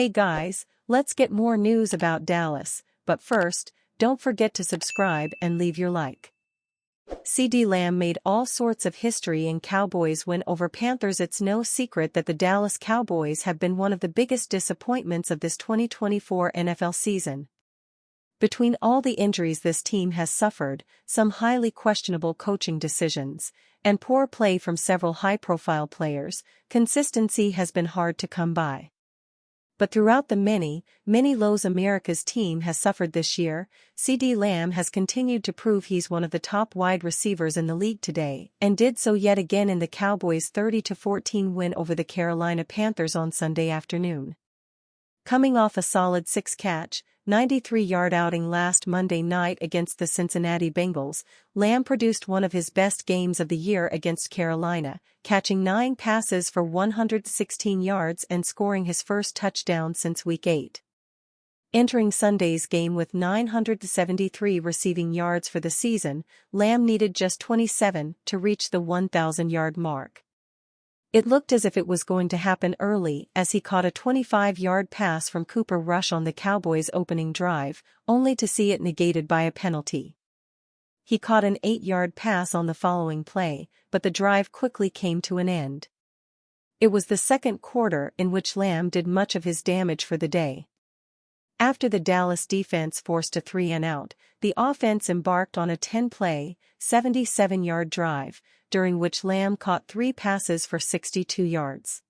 Hey guys, let's get more news about Dallas, but first, don't forget to subscribe and leave your like. CeeDee Lamb made all sorts of history in Cowboys win over Panthers. It's no secret that the Dallas Cowboys have been one of the biggest disappointments of this 2024 NFL season. Between all the injuries this team has suffered, some highly questionable coaching decisions, and poor play from several high-profile players, consistency has been hard to come by. But throughout the many lows America's team has suffered this year, CeeDee Lamb has continued to prove he's one of the top wide receivers in the league today, and did so yet again in the Cowboys' 30-14 win over the Carolina Panthers on Sunday afternoon. Coming off a solid 6-catch, 93-yard outing last Monday night against the Cincinnati Bengals, Lamb produced one of his best games of the year against Carolina, catching 9 passes for 116 yards and scoring his first touchdown since Week 8. Entering Sunday's game with 973 receiving yards for the season, Lamb needed just 27 to reach the 1,000-yard mark. It looked as if it was going to happen early as he caught a 25-yard pass from Cooper Rush on the Cowboys' opening drive, only to see it negated by a penalty. He caught an 8-yard pass on the following play, but the drive quickly came to an end. It was the second quarter in which Lamb did much of his damage for the day. After the Dallas defense forced a 3-and-out, the offense embarked on a 10-play, 77-yard drive, during which Lamb caught 3 passes for 62 yards.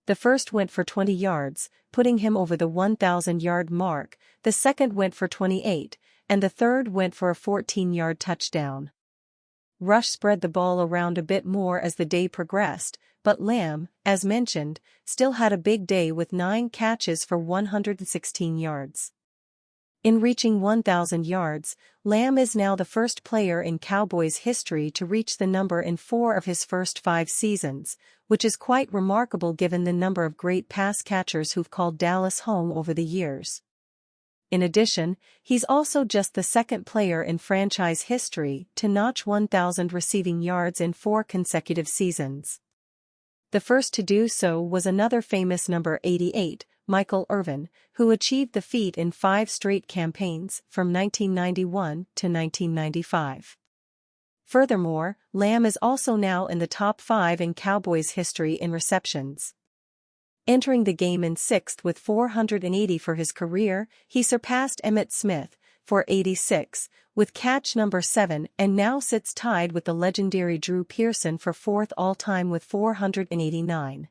The first went for 20 yards, putting him over the 1,000-yard mark, the second went for 28, and the third went for a 14-yard touchdown. Rush spread the ball around a bit more as the day progressed, but Lamb, as mentioned, still had a big day with 9 catches for 116 yards. In reaching 1,000 yards, Lamb is now the first player in Cowboys history to reach the number in 4 of his first 5 seasons, which is quite remarkable given the number of great pass catchers who've called Dallas home over the years. In addition, he's also just the second player in franchise history to notch 1,000 receiving yards in 4 consecutive seasons. The first to do so was another famous number 88, Michael Irvin, who achieved the feat in 5 straight campaigns from 1991 to 1995. Furthermore, Lamb is also now in the top 5 in Cowboys history in receptions. Entering the game in 6th with 480 for his career, he surpassed Emmitt Smith, for 86, with catch number 7 and now sits tied with the legendary Drew Parson for 4th all-time with 489.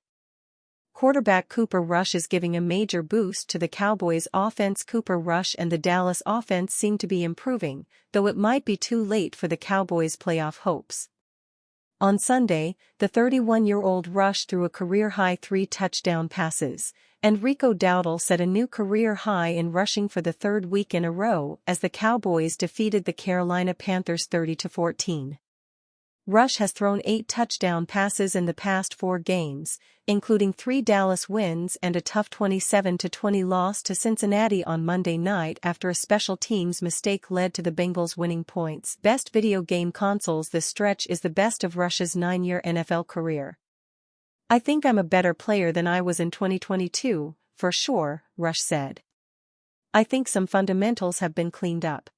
Quarterback Cooper Rush is giving a major boost to the Cowboys' offense. Cooper Rush and the Dallas offense seem to be improving, though it might be too late for the Cowboys' playoff hopes. On Sunday, the 31-year-old Rush threw a career-high 3 touchdown passes, and Rico Dowdle set a new career high in rushing for the 3rd week in a row as the Cowboys defeated the Carolina Panthers 30-14. Rush has thrown 8 touchdown passes in the past 4 games, including 3 Dallas wins and a tough 27-20 loss to Cincinnati on Monday night after a special teams mistake led to the Bengals winning points. Best video game consoles. This stretch is the best of Rush's 9-year NFL career. I think I'm a better player than I was in 2022, for sure, Rush said. I think some fundamentals have been cleaned up.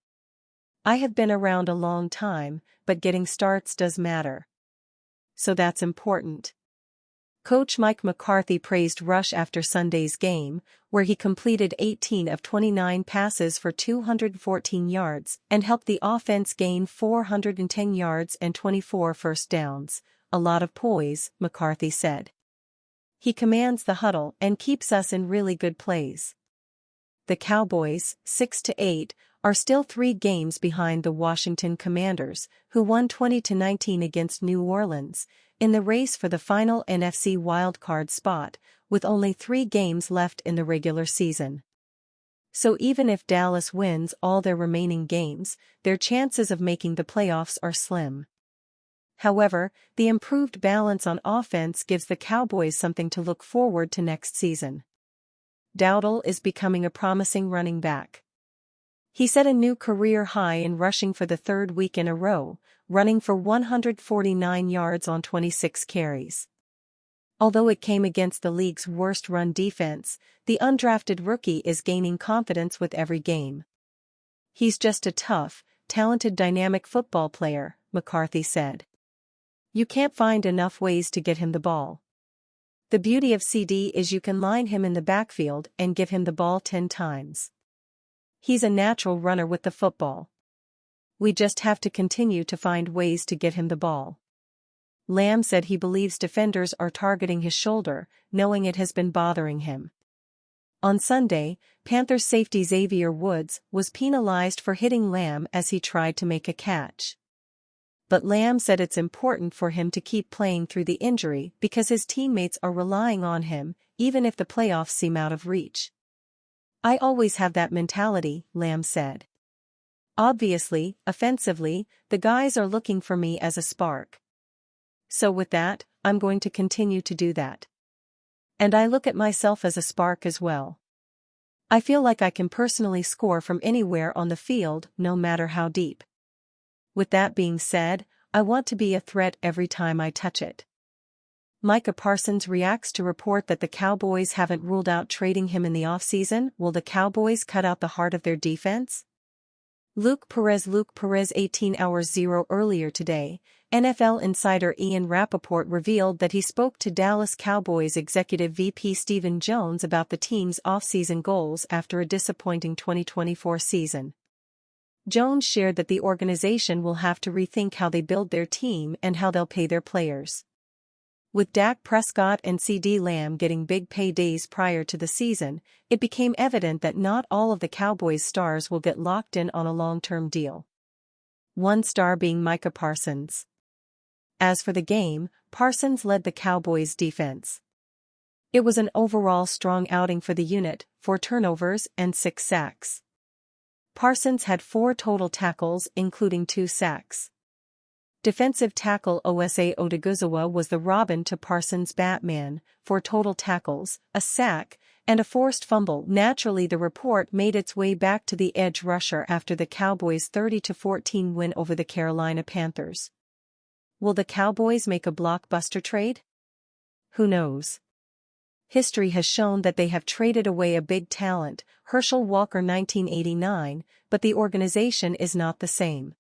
I have been around a long time, but getting starts does matter. So that's important. Coach Mike McCarthy praised Rush after Sunday's game, where he completed 18 of 29 passes for 214 yards and helped the offense gain 410 yards and 24 first downs. A lot of poise, McCarthy said. He commands the huddle and keeps us in really good plays. The Cowboys, 6-8, are still 3 games behind the Washington Commanders, who won 20-19 against New Orleans, in the race for the final NFC wildcard spot, with only 3 games left in the regular season. So even if Dallas wins all their remaining games, their chances of making the playoffs are slim. However, the improved balance on offense gives the Cowboys something to look forward to next season. Dowdle is becoming a promising running back. He set a new career high in rushing for the 3rd week in a row, running for 149 yards on 26 carries. Although it came against the league's worst run defense, the undrafted rookie is gaining confidence with every game. "He's just a tough, talented dynamic football player," McCarthy said. "You can't find enough ways to get him the ball. The beauty of CD is you can line him in the backfield and give him the ball 10 times. He's a natural runner with the football. We just have to continue to find ways to get him the ball." Lamb said he believes defenders are targeting his shoulder, knowing it has been bothering him. On Sunday, Panthers safety Xavier Woods was penalized for hitting Lamb as he tried to make a catch. But Lamb said it's important for him to keep playing through the injury because his teammates are relying on him, even if the playoffs seem out of reach. "I always have that mentality," Lamb said. "Obviously, offensively, the guys are looking for me as a spark. So with that, I'm going to continue to do that. And I look at myself as a spark as well. I feel like I can personally score from anywhere on the field, no matter how deep. With that being said, I want to be a threat every time I touch it." Micah Parsons reacts to report that the Cowboys haven't ruled out trading him in the offseason. Will the Cowboys cut out the heart of their defense? Luke Perez 18 hours 0 earlier today, NFL insider Ian Rappaport revealed that he spoke to Dallas Cowboys executive VP Stephen Jones about the team's offseason goals after a disappointing 2024 season. Jones shared that the organization will have to rethink how they build their team and how they'll pay their players. With Dak Prescott and CD Lamb getting big paydays prior to the season, it became evident that not all of the Cowboys' stars will get locked in on a long-term deal. One star being Micah Parsons. As for the game, Parsons led the Cowboys' defense. It was an overall strong outing for the unit, 4 turnovers and 6 sacks. Parsons had 4 total tackles including 2 sacks. Defensive tackle Osa Odiguzua was the Robin to Parsons' Batman, 4 total tackles, a sack, and a forced fumble. Naturally, the report made its way back to the edge rusher after the Cowboys' 30-14 win over the Carolina Panthers. Will the Cowboys make a blockbuster trade? Who knows? History has shown that they have traded away a big talent, Herschel Walker 1989, but the organization is not the same.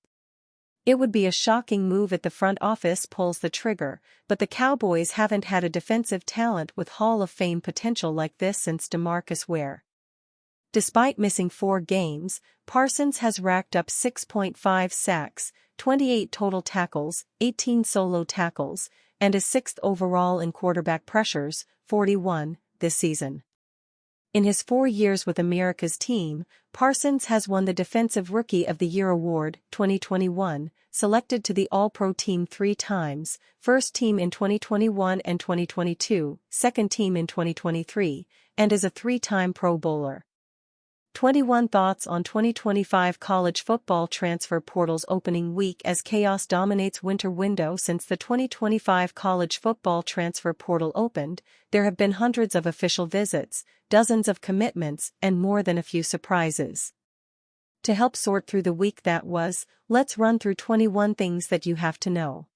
It would be a shocking move if the front office pulls the trigger, but the Cowboys haven't had a defensive talent with Hall of Fame potential like this since DeMarcus Ware. Despite missing 4 games, Parsons has racked up 6.5 sacks, 28 total tackles, 18 solo tackles, and is 6th overall in quarterback pressures, 41, this season. In his 4 years with America's team, Parsons has won the Defensive Rookie of the Year award, 2021, selected to the All-Pro team 3 times, first team in 2021 and 2022, second team in 2023, and is a 3-time Pro Bowler. 21 Thoughts on 2025 college football transfer portal's opening week as chaos dominates winter window. Since the 2025 college football transfer portal opened, there have been hundreds of official visits, dozens of commitments, and more than a few surprises. To help sort through the week that was, let's run through 21 things that you have to know.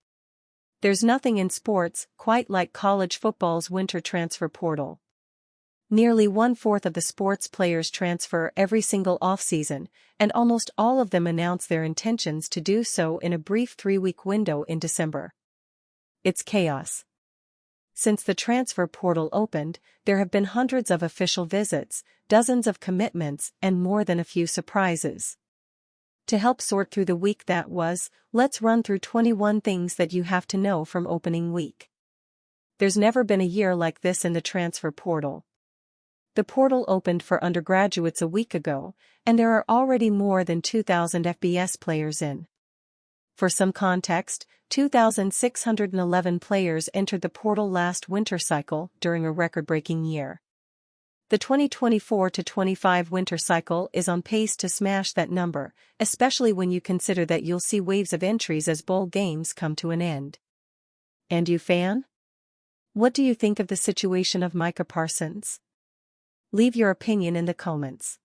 There's nothing in sports quite like college football's winter transfer portal. Nearly 1/4 of the sports players transfer every single offseason, and almost all of them announce their intentions to do so in a brief 3-week window in December. It's chaos. Since the transfer portal opened, there have been hundreds of official visits, dozens of commitments, and more than a few surprises. To help sort through the week that was, let's run through 21 things that you have to know from opening week. There's never been a year like this in the transfer portal. The portal opened for undergraduates a week ago, and there are already more than 2,000 FBS players in. For some context, 2,611 players entered the portal last winter cycle during a record-breaking year. The 2024-25 winter cycle is on pace to smash that number, especially when you consider that you'll see waves of entries as bowl games come to an end. And you fan? What do you think of the situation of Micah Parsons? Leave your opinion in the comments.